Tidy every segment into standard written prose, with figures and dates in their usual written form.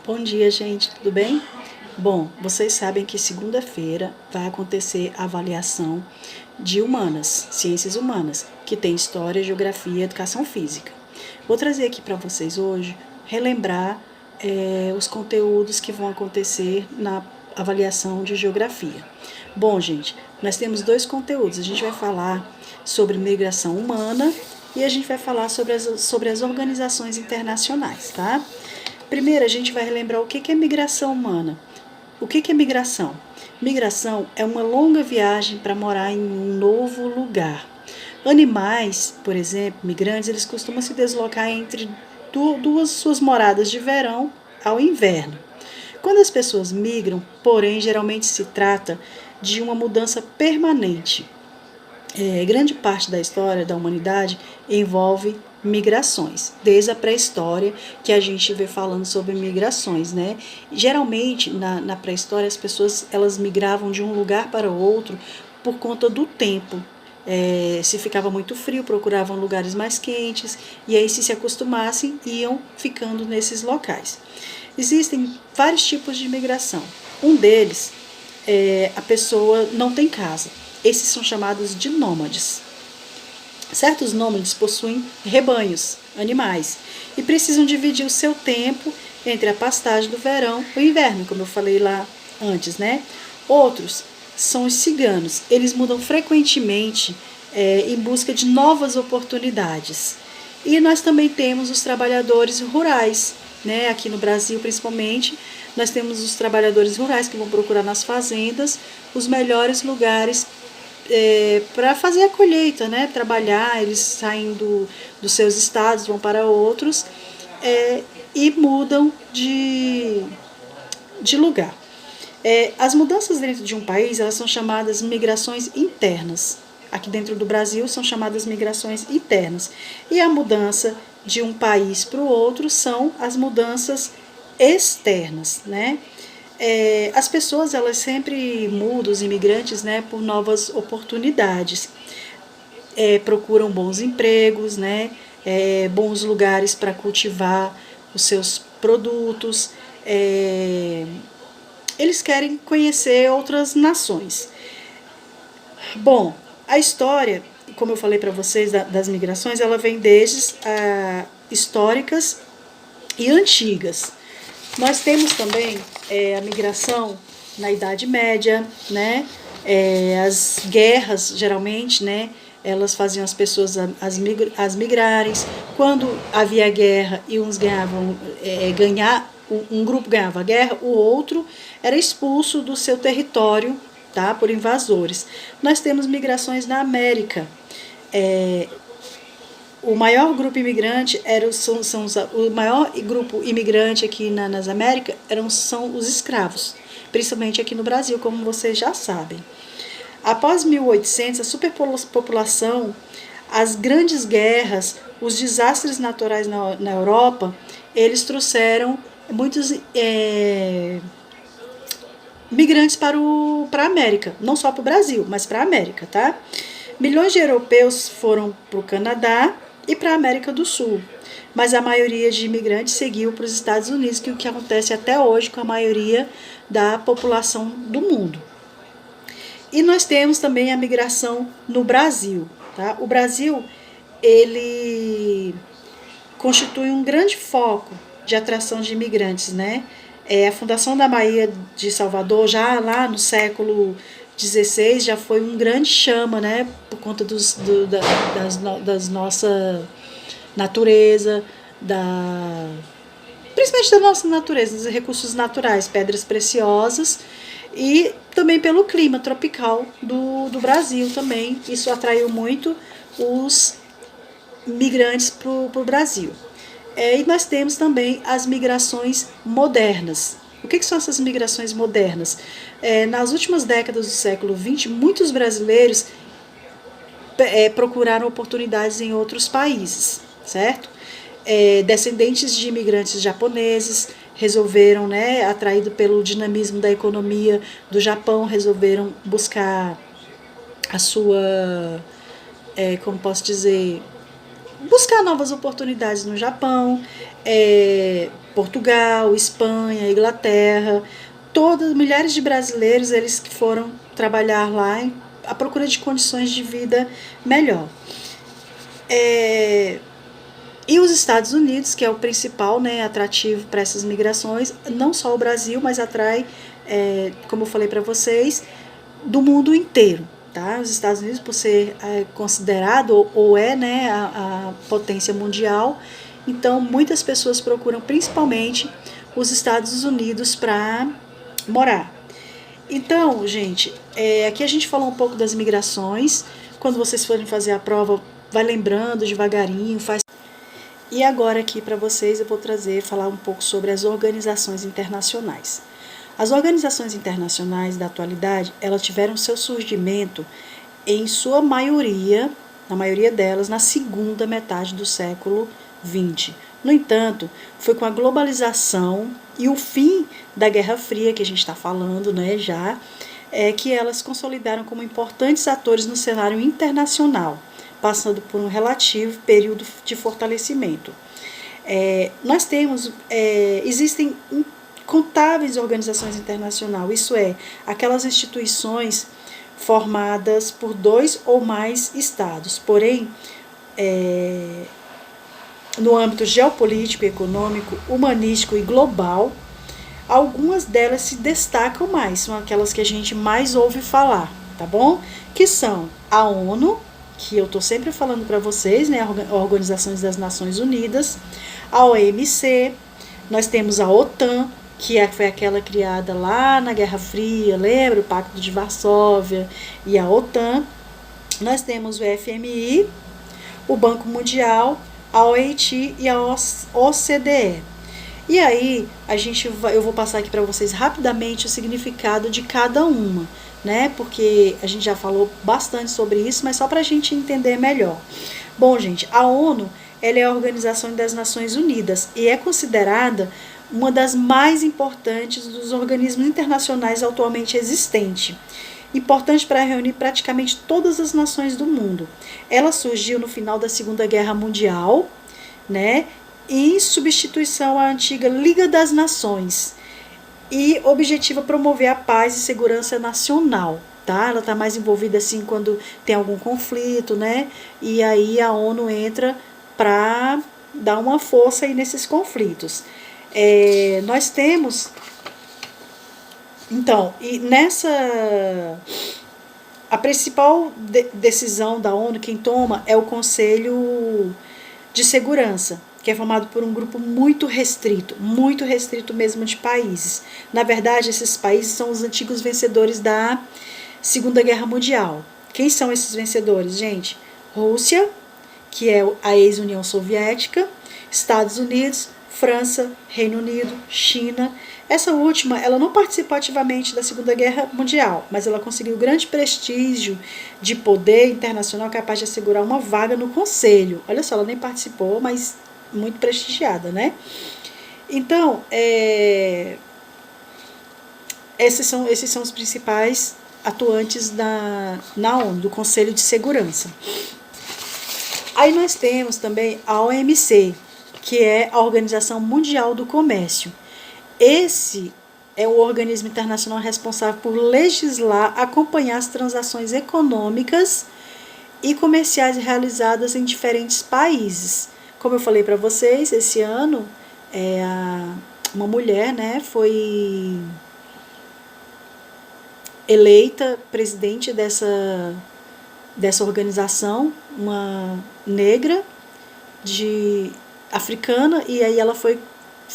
Bom dia, gente, tudo bem? Bom, vocês sabem que segunda-feira vai acontecer a avaliação de humanas, ciências humanas, que tem história, geografia e educação física. Vou trazer aqui para vocês hoje, relembrar os conteúdos que vão acontecer na avaliação de geografia. Bom, gente, nós temos dois conteúdos. A gente vai falar sobre migração humana e a gente vai falar sobre as organizações internacionais, tá? Primeiro, a gente vai relembrar o que é migração humana. O que é migração? Migração é uma longa viagem para morar em um novo lugar. Animais, por exemplo, migrantes, eles costumam se deslocar entre duas suas moradas de verão ao inverno. Quando as pessoas migram, porém, geralmente se trata de uma mudança permanente. Grande parte da história da humanidade envolve migrações, desde a pré-história que a gente vê falando sobre migrações, né? Geralmente na pré-história as pessoas elas migravam de um lugar para o outro por conta do tempo. Se ficava muito frio, procuravam lugares mais quentes e aí se acostumassem iam ficando nesses locais. Existem vários tipos de migração. Um deles a pessoa não tem casa. Esses são chamados de nômades. Certos nômades possuem rebanhos, animais, e precisam dividir o seu tempo entre a pastagem do verão e o inverno, como eu falei lá antes, né? Outros são os ciganos. Eles mudam frequentemente em busca de novas oportunidades. E nós também temos os trabalhadores rurais, né? Aqui no Brasil, principalmente, nós temos os trabalhadores rurais que vão procurar nas fazendas os melhores lugares para fazer a colheita, né? Trabalhar, eles saem dos seus estados, vão para outros e mudam de lugar. As mudanças dentro de um país, elas são chamadas migrações internas. Aqui dentro do Brasil são chamadas migrações internas. E a mudança de um país para o outro são as mudanças externas, né? As pessoas elas sempre mudam, os imigrantes, né, por novas oportunidades. Procuram bons empregos, né, bons lugares para cultivar os seus produtos. Eles querem conhecer outras nações. Bom, a história, como eu falei para vocês, das migrações, ela vem desde históricas e antigas. Nós temos também a migração na Idade Média, né? As guerras, geralmente, né? Elas faziam as pessoas as migrarem. Quando havia guerra e uns ganhavam, um grupo ganhava a guerra, o outro era expulso do seu território, tá? Por invasores. Nós temos migrações na América. O maior grupo imigrante o maior grupo imigrante aqui nas Américas são os escravos, principalmente aqui no Brasil, como vocês já sabem. Após 1800, a superpopulação, as grandes guerras, os desastres naturais na Europa, eles trouxeram muitos migrantes para a América, não só para o Brasil, mas para a América, tá? Milhões de europeus foram para o Canadá e para a América do Sul, mas a maioria de imigrantes seguiu para os Estados Unidos, que é o que acontece até hoje com a maioria da população do mundo. E nós temos também a migração no Brasil, tá? O Brasil, ele constitui um grande foco de atração de imigrantes, né? A fundação da Baía de Salvador, já lá no século 16 já foi um grande chama, né, por conta das nossa natureza, principalmente da nossa natureza, dos recursos naturais, pedras preciosas e também pelo clima tropical do Brasil também. Isso atraiu muito os migrantes para o Brasil. E nós temos também as migrações modernas. O que são essas migrações modernas? Nas últimas décadas do século XX, muitos brasileiros procuraram oportunidades em outros países, certo? Descendentes de imigrantes japoneses resolveram, né, atraído pelo dinamismo da economia do Japão, resolveram buscar a sua, como posso dizer, buscar novas oportunidades no Japão, Portugal, Espanha, Inglaterra, todos milhares de brasileiros eles que foram trabalhar lá à procura de condições de vida melhor. E os Estados Unidos, que é o principal, né, atrativo para essas migrações, não só o Brasil, mas atrai, como eu falei para vocês, do mundo inteiro. Tá? Os Estados Unidos, por ser considerado ou né, a potência mundial, então muitas pessoas procuram principalmente os Estados Unidos para morar. Então, gente, aqui a gente falou um pouco das migrações. Quando vocês forem fazer a prova, vai lembrando devagarinho, faz. E agora aqui para vocês eu vou falar um pouco sobre as organizações internacionais. As organizações internacionais da atualidade, elas tiveram seu surgimento em sua maioria, na maioria delas, na segunda metade do século XX. No entanto, foi com a globalização e o fim da Guerra Fria, que a gente está falando, né, que elas consolidaram como importantes atores no cenário internacional, passando por um relativo período de fortalecimento. Nós temos, existem incontáveis organizações internacionais, isso é, aquelas instituições formadas por 2 ou mais estados, porém, no âmbito geopolítico, econômico, humanístico e global, algumas delas se destacam mais, são aquelas que a gente mais ouve falar, tá bom? Que são a ONU, que eu estou sempre falando para vocês, né, a Organização das Nações Unidas, a OMC, nós temos a OTAN, que foi aquela criada lá na Guerra Fria, lembra? O Pacto de Varsóvia e a OTAN. Nós temos o FMI, o Banco Mundial, a OIT e a OCDE. E aí, eu vou passar aqui para vocês rapidamente o significado de cada uma, né? Porque a gente já falou bastante sobre isso, mas só para a gente entender melhor. Bom, gente, a ONU, ela é a Organização das Nações Unidas e é considerada uma das mais importantes dos organismos internacionais atualmente existentes. Importante para reunir praticamente todas as nações do mundo. Ela surgiu no final da Segunda Guerra Mundial, né, em substituição à antiga Liga das Nações, e objetiva promover a paz e segurança nacional. Tá? Ela está mais envolvida assim quando tem algum conflito, né? E aí a ONU entra para dar uma força aí nesses conflitos. Nós temos, então, e a principal decisão da ONU, quem toma é o Conselho de Segurança, que é formado por um grupo muito restrito mesmo de países. Na verdade, esses países são os antigos vencedores da Segunda Guerra Mundial. Quem são esses vencedores, gente? Rússia, que é a ex-União Soviética, Estados Unidos, França, Reino Unido, China. Essa última, ela não participou ativamente da Segunda Guerra Mundial, mas ela conseguiu grande prestígio de poder internacional capaz de assegurar uma vaga no Conselho. Olha só, ela nem participou, mas muito prestigiada, né? Então, esses são os principais atuantes na ONU, do Conselho de Segurança. Aí nós temos também a OMC, que é a Organização Mundial do Comércio. Esse é o organismo internacional responsável por legislar, acompanhar as transações econômicas e comerciais realizadas em diferentes países. Como eu falei para vocês, esse ano uma mulher, né, foi eleita presidente dessa organização, uma negra africana, e aí ela foi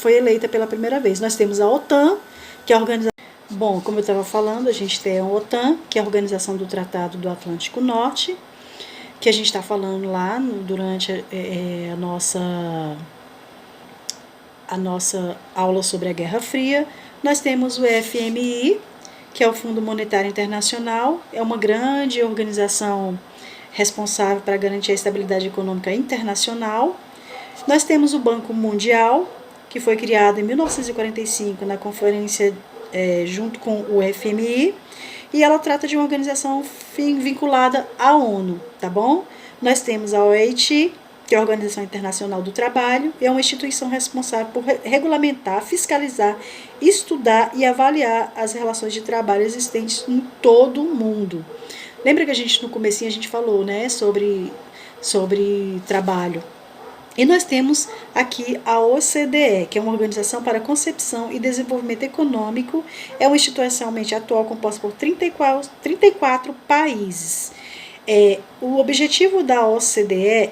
eleita pela primeira vez. Nós temos a OTAN, que é a organização... Bom, como eu estava falando, a gente tem a OTAN, que é a Organização do Tratado do Atlântico Norte, que a gente está falando lá durante a nossa aula sobre a Guerra Fria. Nós temos o FMI, que é o Fundo Monetário Internacional, é uma grande organização responsável para garantir a estabilidade econômica internacional. Nós temos o Banco Mundial, que foi criado em 1945 na conferência junto com o FMI, e ela trata de uma organização vinculada à ONU, tá bom? Nós temos a OIT, que é a Organização Internacional do Trabalho, é uma instituição responsável por regulamentar, fiscalizar, estudar e avaliar as relações de trabalho existentes em todo o mundo. Lembra que no comecinho a gente falou, né, sobre trabalho. E nós temos aqui a OCDE, que é uma organização para a concepção e desenvolvimento econômico, é uma institucionalmente atual composta por 34 países. O objetivo da OCDE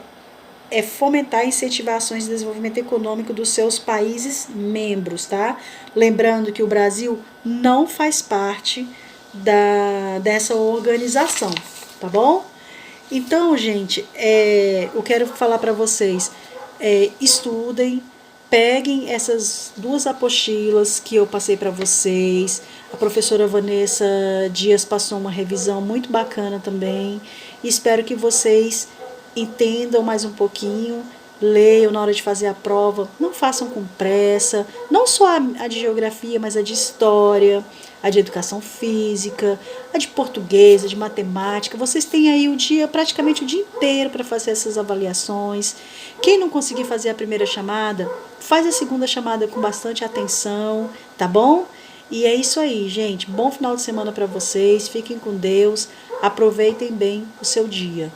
é fomentar e incentivar ações de desenvolvimento econômico dos seus países membros, tá? Lembrando que o Brasil não faz parte dessa organização, tá bom? Então, gente, eu quero falar para vocês, estudem, peguem essas 2 apostilas que eu passei para vocês. A professora Vanessa Dias passou uma revisão muito bacana também. Espero que vocês entendam mais um pouquinho, leiam na hora de fazer a prova, não façam com pressa, não só a de geografia, mas a de história, a de educação física, a de português, a de matemática. Vocês têm aí praticamente o dia inteiro para fazer essas avaliações. Quem não conseguir fazer a primeira chamada, faz a segunda chamada com bastante atenção, tá bom? E é isso aí, gente. Bom final de semana para vocês, fiquem com Deus, aproveitem bem o seu dia.